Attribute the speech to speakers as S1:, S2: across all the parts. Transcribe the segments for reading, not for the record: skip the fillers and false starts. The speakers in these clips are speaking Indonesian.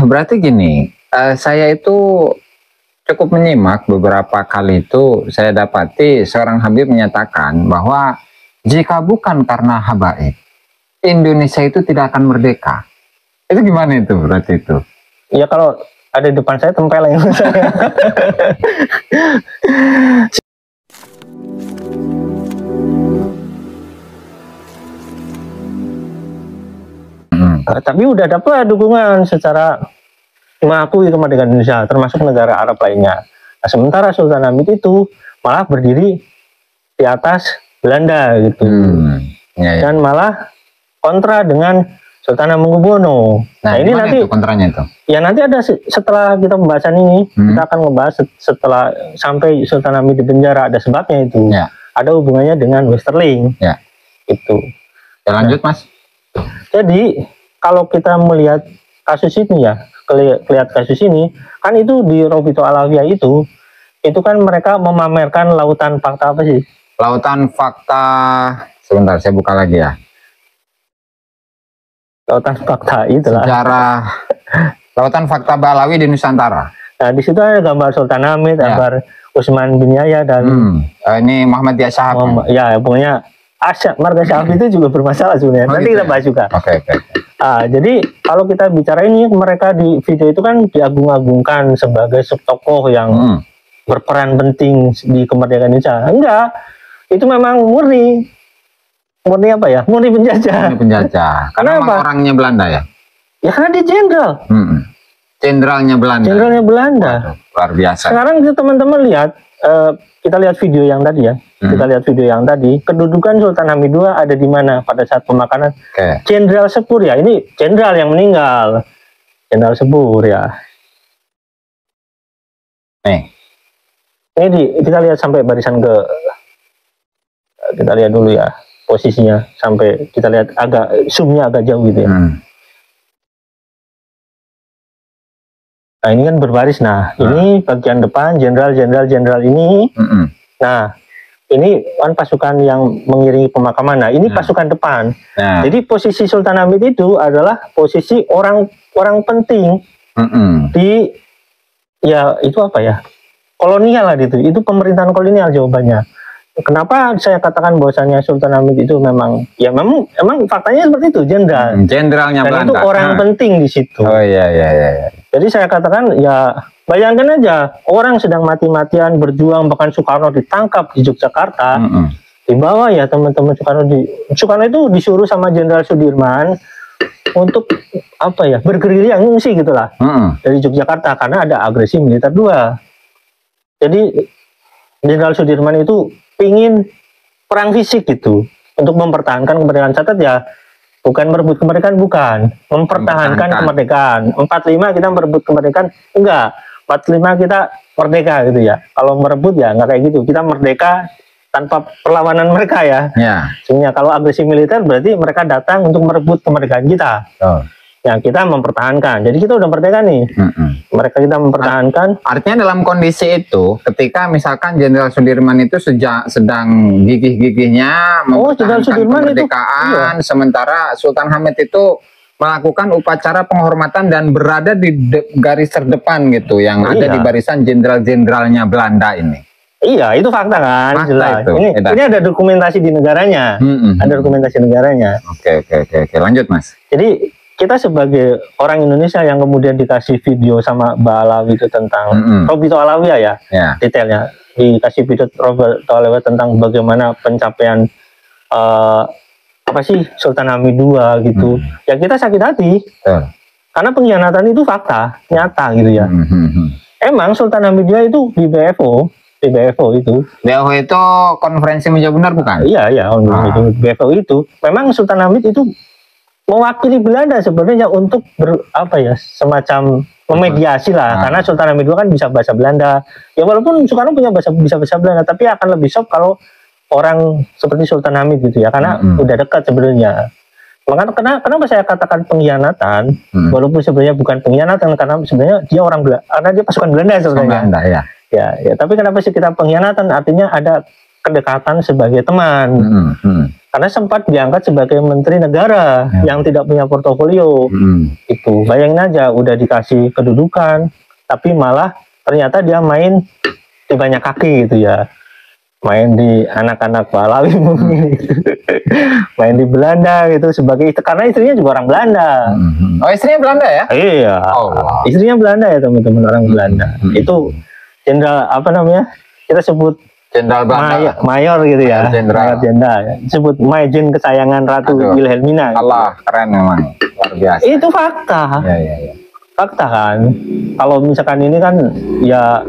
S1: Berarti gini, saya itu cukup menyimak beberapa kali itu saya dapati seorang Habib menyatakan bahwa jika bukan karena habaib, Indonesia itu tidak akan merdeka. Itu gimana itu berarti itu?
S2: Ya kalau ada di depan saya tempeleng saya. Tapi udah dapat dukungan secara mengakui kemerdekaan Indonesia, termasuk negara Arab lainnya. Nah, sementara Sultan Hamid itu malah berdiri di atas Belanda gitu, dan malah kontra dengan Sultan Hamengkubuwono. Nah ini nanti
S1: itu kontranya itu?
S2: Ya nanti ada setelah kita pembahasan ini, kita akan ngebahas setelah sampai Sultan Hamid di penjara, ada sebabnya itu. Ada hubungannya dengan Westerling. Itu.
S1: Ya lanjut Mas.
S2: Jadi kalau kita melihat kasus ini ya, lihat kasus ini, kan itu di Robito Alawiyah itu kan mereka memamerkan lautan fakta apa sih?
S1: Lautan fakta, sebentar saya buka lagi ya.
S2: Lautan fakta itulah.
S1: Sejarah lautan fakta Balawi di Nusantara.
S2: Nah di situ ada gambar Sultan Hamid, gambar Usman bin Yahya dan
S1: ini Muhammadiyah Syahab.
S2: Ya pokoknya marga Syahab itu juga bermasalah sebenarnya. Nanti kita bahas juga.
S1: Oke.
S2: Jadi kalau kita bicara ini, mereka di video itu kan diagung-agungkan sebagai tokoh yang berperan penting di kemerdekaan Indonesia. Enggak, itu memang murni apa ya? Murni penjajah.
S1: Murni penjajah. Karena apa? Orangnya Belanda ya?
S2: Ya karena dia jenderal.
S1: Jenderalnya Belanda.
S2: Jenderalnya Belanda.
S1: Waduh, luar biasa.
S2: Sekarang teman-teman lihat, kita lihat video yang tadi ya. Kita lihat video yang tadi, kedudukan Sultan Hamid II ada di mana pada saat pemakanan? Jenderal Sepur ya, ini jenderal yang meninggal. Jenderal Sepur ya. Ini kita lihat sampai barisan kita lihat dulu ya posisinya, sampai kita lihat agak zoomnya agak jauh gitu ya. Nah ini kan berbaris. Nah ini bagian depan jenderal ini. Nah ini kan pasukan yang mengiringi pemakaman. Nah ini pasukan depan. Jadi posisi Sultan Hamid itu adalah posisi orang penting di ya itu apa ya, kolonial lah gitu. Itu pemerintahan kolonial jawabannya. Kenapa saya katakan bahwasannya Sultan Hamid itu memang faktanya seperti itu,
S1: jenderalnya
S2: dan
S1: Belanda.
S2: Itu orang penting di situ.
S1: Oh iya.
S2: Jadi saya katakan ya, bayangkan aja orang sedang mati-matian berjuang, bahkan Soekarno ditangkap di Yogyakarta, dibawa ya teman-teman Soekarno itu disuruh sama Jenderal Sudirman untuk apa ya, bergerilya ngungsi gitulah dari Yogyakarta karena ada agresi militer 2. Jadi Jenderal Sudirman itu pingin perang fisik gitu untuk mempertahankan kemerdekaan. Catat ya, bukan merebut kemerdekaan, bukan mempertahankan kemerdekaan. 45 kita merebut kemerdekaan, enggak. 45 kita merdeka gitu ya. Kalau merebut ya nggak kayak gitu. Kita merdeka tanpa perlawanan mereka ya. Sebenarnya kalau agresi militer berarti mereka datang untuk merebut kemerdekaan kita. Ya kita mempertahankan. Jadi kita udah merdeka nih. Mereka kita mempertahankan.
S1: Artinya dalam kondisi itu, ketika misalkan Jenderal Sudirman itu sedang gigih-gigihnya mempertahankan kemerdekaan, sementara Sultan Hamid itu melakukan upacara penghormatan dan berada di garis terdepan gitu, yang ada di barisan jenderal-jenderalnya Belanda ini. Iya, itu fakta kan. Fakta itu. Ini ada dokumentasi di negaranya. Ada dokumentasi negaranya. Oke. Lanjut Mas.
S2: Jadi kita sebagai orang Indonesia yang kemudian dikasih video sama Mbak Alawi itu tentang Robito Alawiyah ya, detailnya dikasih video Robito Alawiyah tentang bagaimana pencapaian apa sih Sultan Hamid II gitu. Ya kita sakit hati karena pengkhianatan itu fakta nyata gitu ya. Emang Sultan Hamid II itu di BFO itu.
S1: BFO itu konferensi meja benar bukan?
S2: Iya. BFO itu memang Sultan Hamid itu mewakili Belanda sebenarnya untuk semacam memediasi lah, karena Sultan Hamid II kan bisa bahasa Belanda. Ya walaupun Soekarno punya bisa bahasa Belanda, tapi akan lebih sok kalau orang seperti Sultan Hamid gitu ya, karena udah dekat sebenarnya. Makanya kenapa saya katakan pengkhianatan, walaupun sebenarnya bukan pengkhianatan, karena sebenarnya dia orang Belanda, karena dia pasukan Belanda sebenarnya. Ya, tapi kenapa sih kita pengkhianatan? Artinya ada kedekatan sebagai teman. karena sempat diangkat sebagai menteri negara yang tidak punya portofolio. Itu bayangin aja, udah dikasih kedudukan tapi malah ternyata dia main di banyak kaki gitu ya, main di anak-anak Pahlawi mungkin main di Belanda gitu sebagai, karena istrinya juga orang Belanda.
S1: Oh, istrinya Belanda ya?
S2: Iya. Oh, wow. Istrinya Belanda ya teman-teman, orang Belanda. Itu jenderal apa namanya, kita sebut
S1: Jenderal Belanda,
S2: mayor gitu ya,
S1: jenderal
S2: disebut Majen kesayangan Ratu Wilhelmina.
S1: Allah, gitu. Keren memang, luar biasa.
S2: Itu fakta.
S1: Ya.
S2: Fakta kan. Kalau misalkan ini kan ya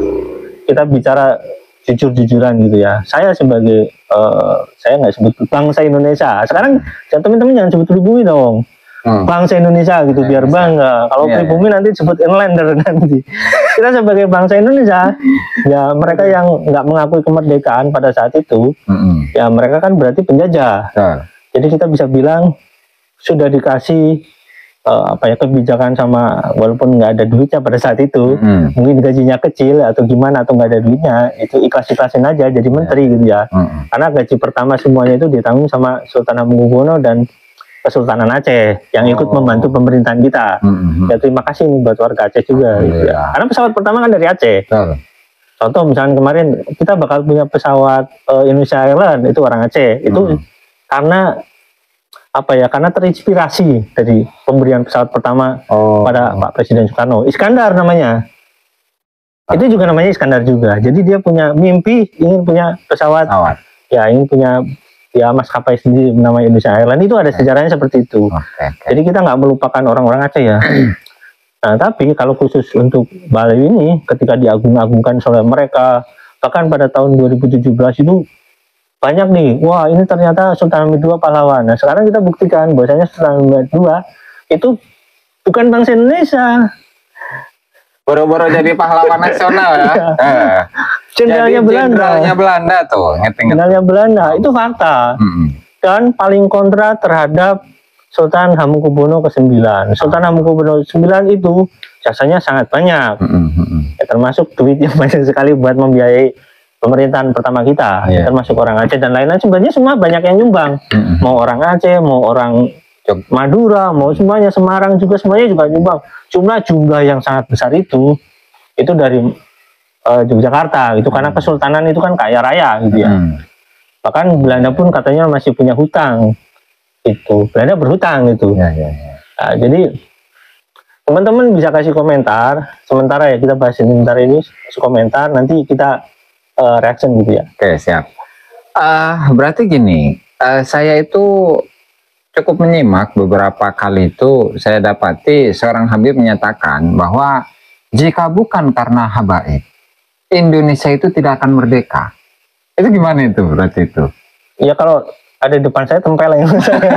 S2: kita bicara jujur-jujuran gitu ya. Saya sebagai saya nggak sebut bangsa Indonesia. Sekarang teman-teman jangan sebut pribumi dong. Bangsa Indonesia gitu, biar bangga. Kalau pribumi nanti sebut inlander nanti. Kita sebagai bangsa Indonesia, ya mereka yang nggak mengakui kemerdekaan pada saat itu, ya mereka kan berarti penjajah. Jadi kita bisa bilang sudah dikasih kebijakan sama, walaupun nggak ada duitnya pada saat itu, mungkin gajinya kecil atau gimana, atau nggak ada duitnya, itu ikhlas-ikhlasin aja jadi menteri gitu ya. Karena gaji pertama semuanya itu ditanggung sama Sultan Hamengkubuwono dan Kesultanan Aceh yang ikut membantu pemerintahan kita. Ya terima kasih nih buat warga Aceh juga. Gitu ya. Karena pesawat pertama kan dari Aceh. Contoh misalnya kemarin kita bakal punya pesawat Indonesia Airlines, itu orang Aceh. Itu karena apa ya? Karena terinspirasi dari pemberian pesawat pertama pada Pak Presiden Soekarno. Iskandar namanya. Itu juga namanya Iskandar juga. Jadi dia punya mimpi ingin punya pesawat. Ya ingin punya maskapai sendiri namanya Indonesia Airlines. Itu ada sejarahnya seperti itu. Jadi kita nggak melupakan orang-orang Aceh ya. Nah tapi kalau khusus untuk Bali ini, ketika diagung-agungkan oleh mereka, bahkan pada tahun 2017 itu banyak nih, wah ini ternyata Sultan Hamid II pahlawan. Nah sekarang kita buktikan bahwasanya Sultan Hamid II itu bukan bangsa Indonesia.
S1: Boro-boro jadi pahlawan nasional ya.
S2: Jenderalnya
S1: Belanda tuh.
S2: Jenderalnya Belanda, itu fakta. Dan paling kontra terhadap Sultan Hamengkubuwono ke-9. Sultan Hamengkubuwono ke-9 itu jasanya sangat banyak. Ya, termasuk duit yang banyak sekali buat membiayai pemerintahan pertama kita. Termasuk orang Aceh dan lain-lain, sebenarnya semua banyak yang nyumbang. Mau orang Aceh, mau orang Madura, mau semuanya, Semarang juga semuanya juga nyumbang. Jumlah yang sangat besar itu dari Yogyakarta gitu, karena kesultanan itu kan kaya raya gitu ya. Bahkan Belanda pun katanya masih punya hutang. Itu Belanda berhutang gitu. Nah, jadi teman-teman bisa kasih komentar. Sementara ya kita bahas sebentar ini, kasih komentar, nanti kita reaction gitu ya.
S1: Oke, siap. Berarti gini, saya itu cukup menyimak beberapa kali itu, saya dapati seorang Habib menyatakan bahwa jika bukan karena habaib, Indonesia itu tidak akan merdeka. Itu gimana itu berarti itu?
S2: Ya kalau ada di depan saya tempel yang saya.